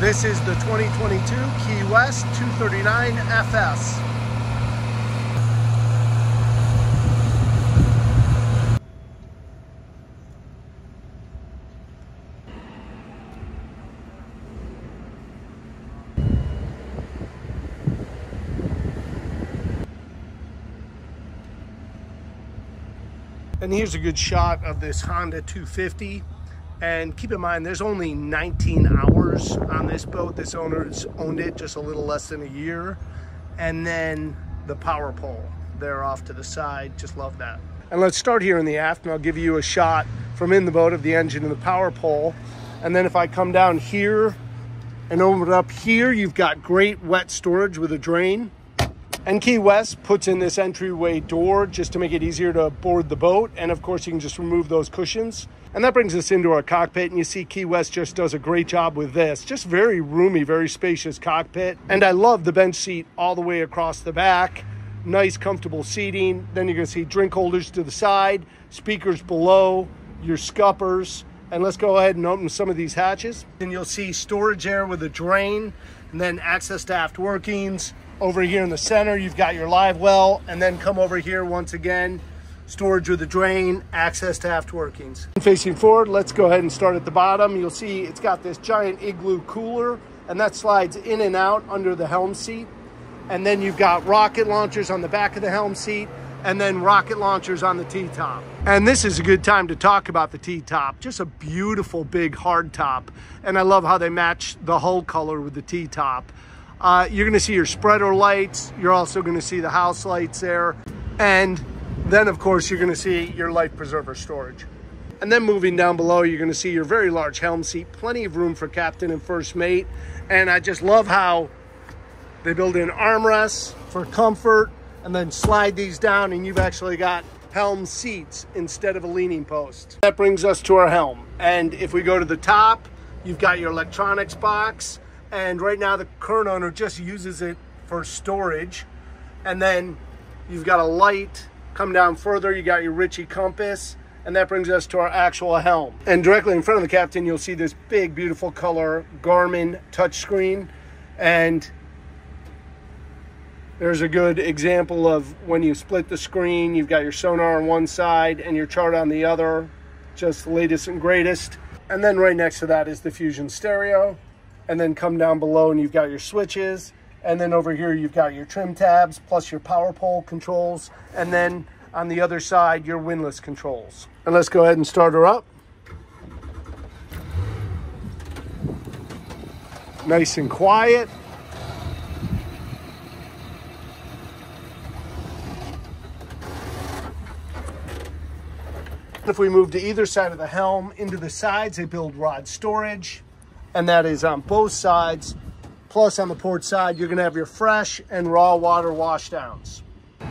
This is the 2022 Key West 239 FS. And here's a good shot of this Honda 250. And keep in mind, there's only 19 hours on this boat. This owner's owned it just a little less than a year. And then the power pole there off to the side, just love that. And let's start here in the aft, and I'll give you a shot from in the boat of the engine and the power pole. And then if I come down here and open it up here, you've got great wet storage with a drain. And Key West puts in this entryway door just to make it easier to board the boat. And of course, you can just remove those cushions. And that brings us into our cockpit. And you see Key West just does a great job with this. Just very roomy, very spacious cockpit. And I love the bench seat all the way across the back. Nice, comfortable seating. Then you're going to see drink holders to the side, speakers below, your scuppers. And let's go ahead and open some of these hatches. And you'll see storage there with a drain, and then access to aft workings. Over here in the center, you've got your live well, and then come over here once again, storage with a drain, access to aft workings. Facing forward, let's go ahead and start at the bottom. You'll see it's got this giant igloo cooler, and that slides in and out under the helm seat. And then you've got rocket launchers on the back of the helm seat, and then rocket launchers on the T-top. And this is a good time to talk about the T-top. Just a beautiful big hard top. And I love how they match the hull color with the T-top. You're going to see your spreader lights. You're also going to see the house lights there. And then, of course, you're going to see your life preserver storage. And then moving down below, you're going to see your very large helm seat. Plenty of room for captain and first mate. And I just love how they build in armrests for comfort and then slide these down, and you've actually got helm seats instead of a leaning post. That brings us to our helm. And if we go to the top, you've got your electronics box. And right now the current owner just uses it for storage. And then you've got a light. Come down further, you got your Ritchie compass. And that brings us to our actual helm. And directly in front of the captain, you'll see this big, beautiful color Garmin touchscreen. And there's a good example of when you split the screen, you've got your sonar on one side and your chart on the other. Just the latest and greatest. And then right next to that is the Fusion stereo. And then come down below and you've got your switches. And then over here, you've got your trim tabs, plus your power pole controls. And then on the other side, your windlass controls. And let's go ahead and start her up. Nice and quiet. If we move to either side of the helm, into the sides, they build rod storage. And that is on both sides. Plus on the port side, you're gonna have your fresh and raw water washdowns.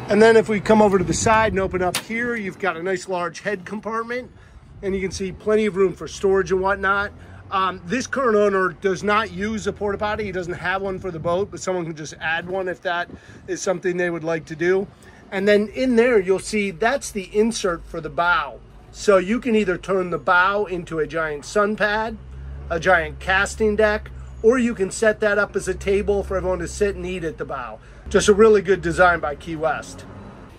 And then if we come over to the side and open up here, you've got a nice large head compartment, and you can see plenty of room for storage and whatnot. This current owner does not use a porta potty. He doesn't have one for the boat, but someone can just add one if that is something they would like to do. And then in there, you'll see that's the insert for the bow. So you can either turn the bow into a giant sun pad, a giant casting deck, or you can set that up as a table for everyone to sit and eat at the bow. Just a really good design by Key West.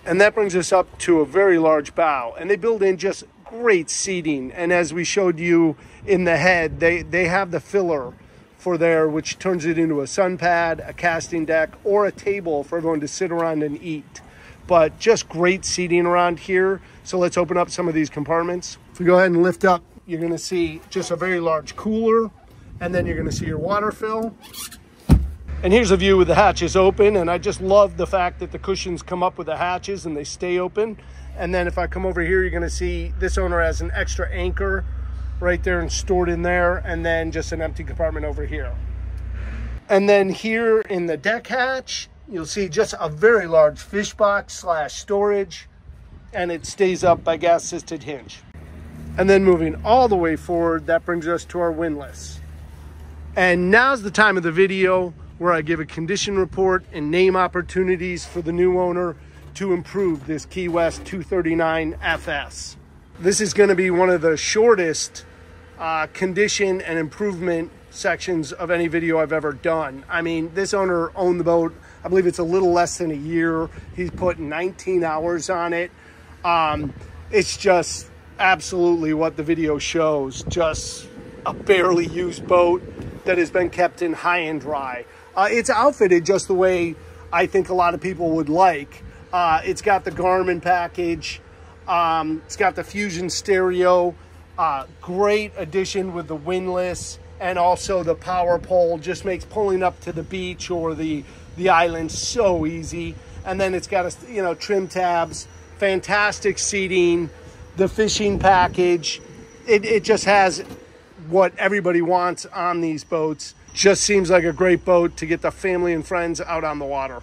And that brings us up to a very large bow. And they build in just great seating. And as we showed you in the head, they have the filler for there, which turns it into a sun pad, a casting deck, or a table for everyone to sit around and eat. But just great seating around here. So let's open up some of these compartments. If we go ahead and lift up, you're going to see just a very large cooler, and then you're going to see your water fill. And here's a view with the hatches open, and I just love the fact that the cushions come up with the hatches and they stay open. And then if I come over here, you're going to see this owner has an extra anchor right there and stored in there, and then just an empty compartment over here. And then here in the deck hatch, you'll see just a very large fish box / storage, and it stays up by gas assisted hinge. And then moving all the way forward, that brings us to our windlass. And now's the time of the video where I give a condition report and name opportunities for the new owner to improve this Key West 239 FS. This is going to be one of the shortest condition and improvement sections of any video I've ever done. I mean, this owner owned the boat, I believe it's a little less than a year. He's put 19 hours on it. It's just absolutely what the video shows, just a barely used boat that has been kept in high and dry. It's outfitted just the way I think a lot of people would like. It's got the Garmin package. It's got the Fusion stereo. Great addition with the windlass, and also the power pole just makes pulling up to the beach or the island so easy. And then it's got a, trim tabs, fantastic seating, the fishing package. It just has what everybody wants on these boats. Just seems like a great boat to get the family and friends out on the water.